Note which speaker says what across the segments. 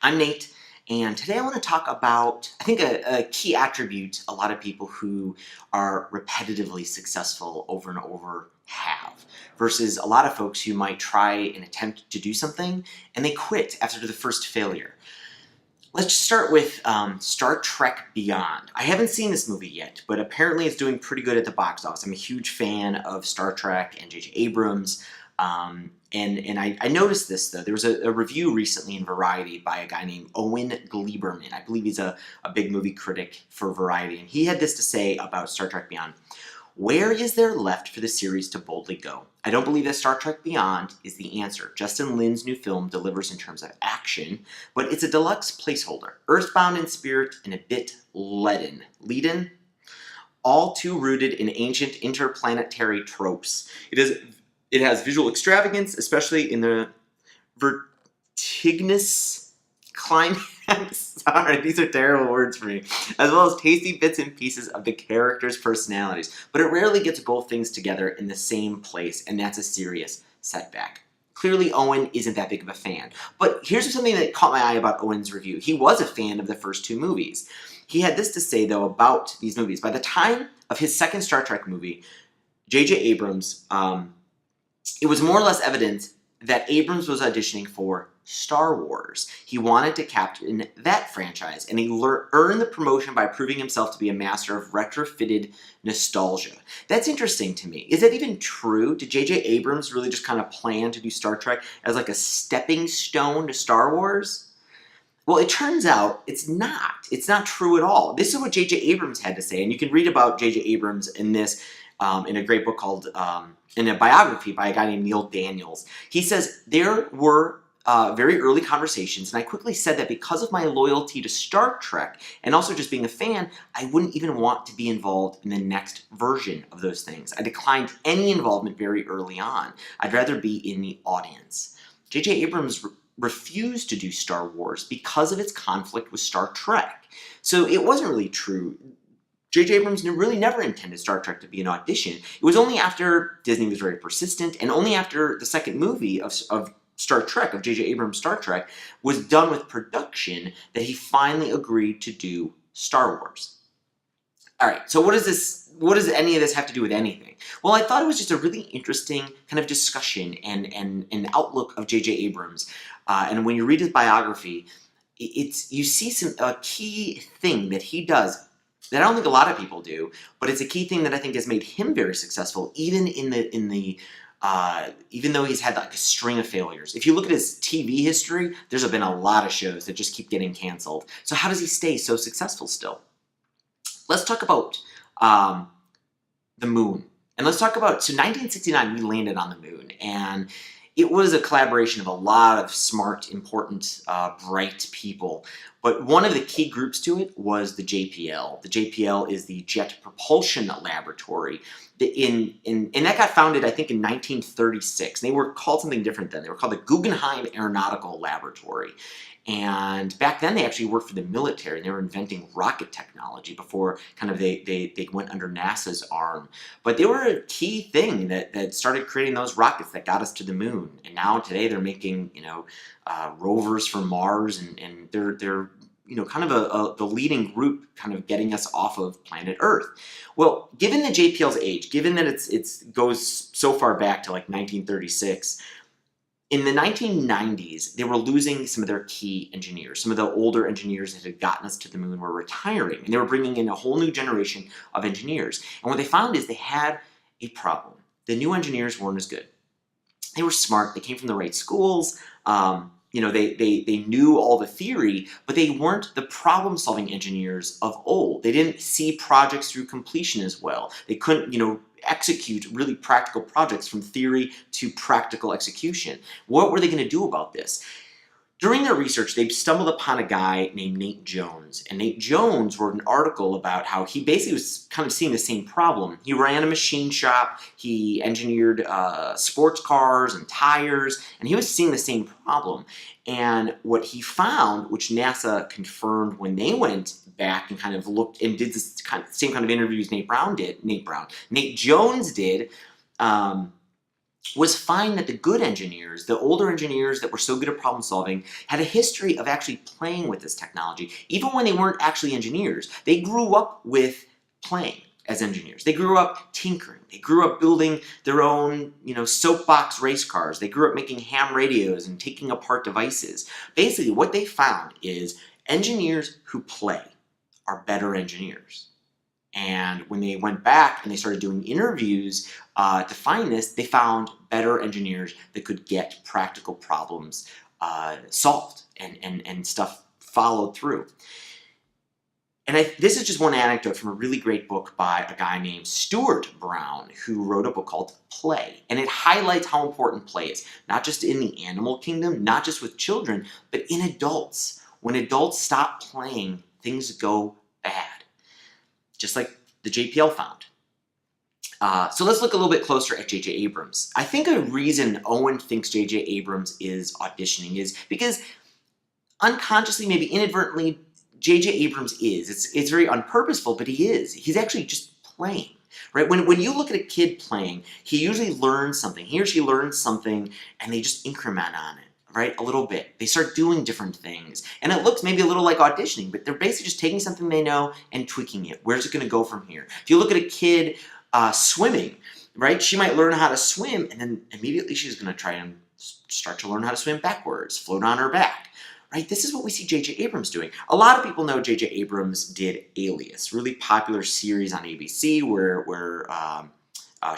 Speaker 1: I'm Nate, and today I want to talk about, I think, a key attribute a lot of people who are repetitively successful over and over have, versus a lot of folks who might try and attempt to do something and they quit after the first failure. Let's just start with Star Trek Beyond. I haven't seen this movie yet, but apparently it's doing pretty good at the box office. I'm a huge fan of Star Trek and J.J. Abrams. I noticed this, though. There was a review recently in Variety by a guy named Owen Gleiberman. I believe he's a big movie critic for Variety, and he had this to say about Star Trek Beyond. Where is there left for the series to boldly go? I don't believe that Star Trek Beyond is the answer. Justin Lin's new film delivers in terms of action, but it's a deluxe placeholder, earthbound in spirit and a bit leaden, all too rooted in ancient interplanetary tropes. It has visual extravagance, especially in the vertiginous climax. Sorry, these are terrible words for me. As well as tasty bits and pieces of the characters' personalities. But it rarely gets both things together in the same place, and that's a serious setback. Clearly, Owen isn't that big of a fan. But here's something that caught my eye about Owen's review. He was a fan of the first two movies. He had this to say, though, about these movies. By the time of his second Star Trek movie, J.J. Abrams, it was more or less evident that Abrams was auditioning for Star Wars. He wanted to captain that franchise, and he earned the promotion by proving himself to be a master of retrofitted nostalgia. That's interesting to me. Is that even true? Did J.J. Abrams really just kind of plan to do Star Trek as like a stepping stone to Star Wars? Well, it turns out it's not. It's not true at all. This is what J.J. Abrams had to say, and you can read about J.J. Abrams in this in a great book called, in a biography by a guy named Neil Daniels. He says, there were very early conversations, and I quickly said that because of my loyalty to Star Trek, and also just being a fan, I wouldn't even want to be involved in the next version of those things. I declined any involvement very early on. I'd rather be in the audience. J.J. Abrams refused to do Star Wars because of its conflict with Star Trek. So it wasn't really true. J.J. Abrams really never intended Star Trek to be an audition. It was only after Disney was very persistent, and only after the second movie of Star Trek, of J.J. Abrams' Star Trek, was done with production, that he finally agreed to do Star Wars. Alright, so what does any of this have to do with anything? Well, I thought it was just a really interesting kind of discussion and an outlook of J.J. Abrams. And when you read his biography, you see a key thing that he does that I don't think a lot of people do, but it's a key thing that I think has made him very successful, even even though he's had like a string of failures. If you look at his TV history, there's been a lot of shows that just keep getting canceled. So how does he stay so successful still? Let's talk about the moon. And let's talk about, so 1969, we landed on the moon, and it was a collaboration of a lot of smart, important, bright people. But one of the key groups to it was the JPL. The JPL is the Jet Propulsion Laboratory. And that got founded, I think, in 1936. They were called something different then. They were called the Guggenheim Aeronautical Laboratory. And back then they actually worked for the military, and they were inventing rocket technology before kind of they went under NASA's arm. But they were a key thing that started creating those rockets that got us to the moon. And now today they're making, rovers for Mars, and they're kind of the leading group kind of getting us off of planet Earth. Well, given the JPL's age, given that it goes so far back to like 1936, in the 1990s, they were losing some of their key engineers. Some of the older engineers that had gotten us to the moon were retiring, and they were bringing in a whole new generation of engineers. And what they found is they had a problem. The new engineers weren't as good. They were smart, they came from the right schools, they knew all the theory, but they weren't the problem-solving engineers of old. They didn't see projects through completion as well. They couldn't, execute really practical projects from theory to practical execution. What were they going to do about this? During their research, they stumbled upon a guy named Nate Jones. And Nate Jones wrote an article about how he basically was kind of seeing the same problem. He ran a machine shop, he engineered sports cars and tires, and he was seeing the same problem. And what he found, which NASA confirmed when they went back and kind of looked and did this same kind of interviews Nate Jones did, was find that the good engineers, the older engineers that were so good at problem solving, had a history of actually playing with this technology. Even when they weren't actually engineers, they grew up with playing as engineers. They grew up tinkering. They grew up building their own, soapbox race cars. They grew up making ham radios and taking apart devices. Basically, what they found is engineers who play are better engineers. And when they went back and they started doing interviews to find this, they found better engineers that could get practical problems solved and stuff followed through. And this is just one anecdote from a really great book by a guy named Stuart Brown, who wrote a book called Play. And it highlights how important play is, not just in the animal kingdom, not just with children, but in adults. When adults stop playing, things go bad. Just like the JPL found. So let's look a little bit closer at J.J. Abrams. I think a reason Owen thinks J.J. Abrams is auditioning is because unconsciously, maybe inadvertently, J.J. Abrams is. It's very unpurposeful, but he is. He's actually just playing. Right? When you look at a kid playing, he usually learns something. He or she learns something, and they just increment on it. Right? A little bit. They start doing different things. And it looks maybe a little like auditioning, but they're basically just taking something they know and tweaking it. Where's it going to go from here? If you look at a kid swimming, right? She might learn how to swim, and then immediately she's going to try and start to learn how to swim backwards, float on her back. Right? This is what we see J.J. Abrams doing. A lot of people know J.J. Abrams did Alias, really popular series on ABC where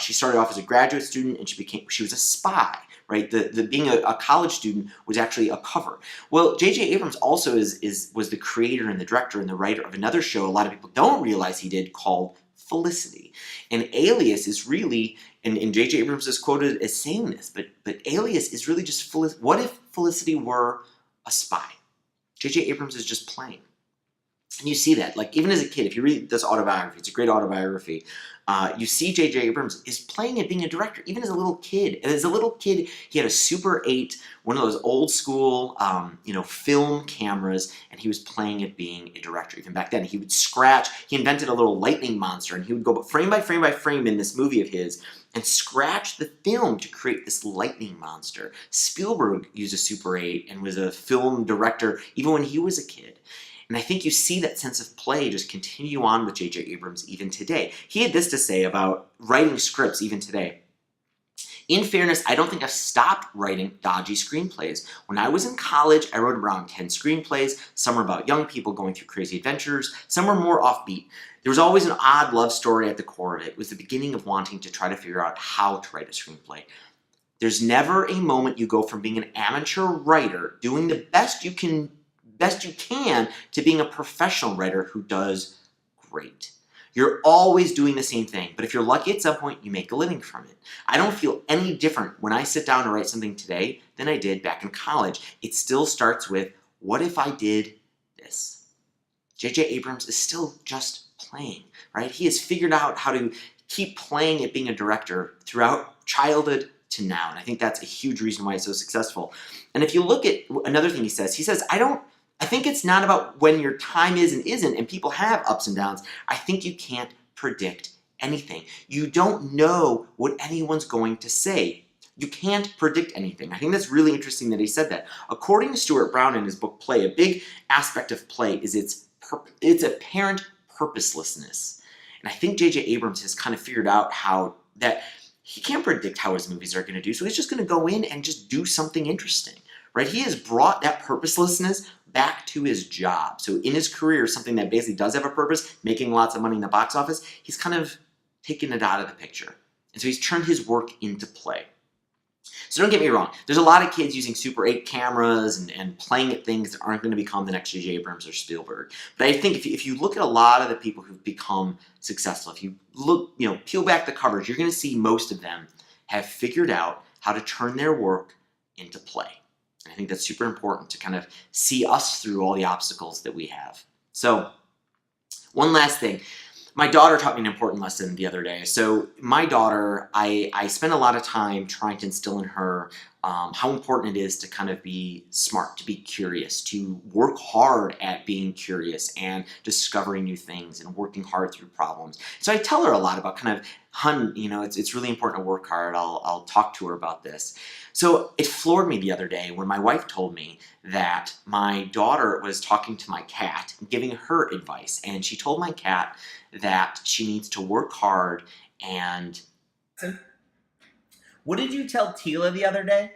Speaker 1: she started off as a graduate student and she was a spy. Right, being a college student was actually a cover. Well, J.J. Abrams also was the creator and the director and the writer of another show a lot of people don't realize he did called Felicity. And Alias is really, and J.J. Abrams is quoted as saying this, but Alias is really just what if Felicity were a spy? J.J. Abrams is just playing. And you see that, like even as a kid, if you read this autobiography, it's a great autobiography, you see J.J. Abrams is playing at being a director, even as a little kid. And as a little kid, he had a Super 8, one of those old school, film cameras, and he was playing at being a director. Even back then, he would scratch. He invented a little lightning monster, and he would go frame by frame by frame in this movie of his and scratch the film to create this lightning monster. Spielberg used a Super 8 and was a film director even when he was a kid. And I think you see that sense of play just continue on with J.J. Abrams even today. He had this to say about writing scripts even today. In fairness, I don't think I've stopped writing dodgy screenplays. When I was in college, I wrote around 10 screenplays. Some were about young people going through crazy adventures. Some were more offbeat. There was always an odd love story at the core of it. It was the beginning of wanting to try to figure out how to write a screenplay. There's never a moment you go from being an amateur writer, doing the best you can to being a professional writer who does great. You're always doing the same thing, but if you're lucky at some point, you make a living from it. I don't feel any different when I sit down to write something today than I did back in college. It still starts with, what if I did this? J.J. Abrams is still just playing, right? He has figured out how to keep playing at being a director throughout childhood to now, and I think that's a huge reason why he's so successful. And if you look at another thing he says, I think it's not about when your time is and isn't, and people have ups and downs. I think you can't predict anything. You don't know what anyone's going to say. You can't predict anything. I think that's really interesting that he said that. According to Stuart Brown in his book Play, a big aspect of play is its apparent purposelessness. And I think J.J. Abrams has kind of figured out how that he can't predict how his movies are going to do, so he's just going to go in and just do something interesting. Right? He has brought that purposelessness back to his job. So in his career, something that basically does have a purpose, making lots of money in the box office, he's kind of taken it out of the picture. And so he's turned his work into play. So don't get me wrong, there's a lot of kids using Super 8 cameras and playing at things that aren't going to become the next J.J. Abrams or Spielberg. But I think if you look at a lot of the people who've become successful, if you look, peel back the covers, you're going to see most of them have figured out how to turn their work into play. I think that's super important to kind of see us through all the obstacles that we have. So one last thing. My daughter taught me an important lesson the other day. So my daughter, I spent a lot of time trying to instill in her how important it is to kind of be smart, to be curious, to work hard at being curious and discovering new things and working hard through problems. So I tell her a lot about kind of, hun, you know, it's really important to work hard. I'll talk to her about this. So it floored me the other day when my wife told me that my daughter was talking to my cat, giving her advice, and she told my cat that she needs to work hard and...
Speaker 2: What did you tell Tila the other day?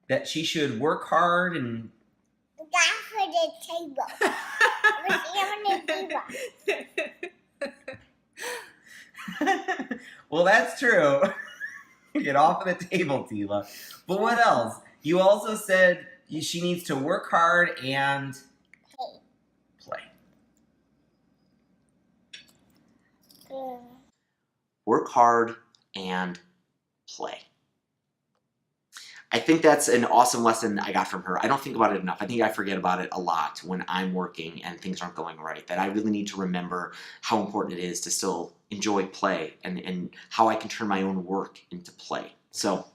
Speaker 2: That she should work hard and...
Speaker 3: That's for the table. We're on the table.
Speaker 2: Well, that's true. Get off of the table, Tila. But what else? You also said she needs to work hard and... play.
Speaker 1: Work hard and play. I think that's an awesome lesson I got from her. I don't think about it enough. I think I forget about it a lot when I'm working and things aren't going right, that I really need to remember how important it is to still enjoy play and how I can turn my own work into play. So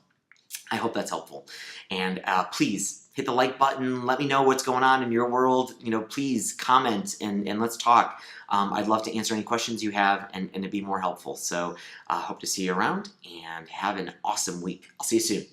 Speaker 1: I hope that's helpful. And please hit the like button. Let me know what's going on in your world. You know, please comment and let's talk. I'd love to answer any questions you have and to be more helpful. So I hope to see you around and have an awesome week. I'll see you soon.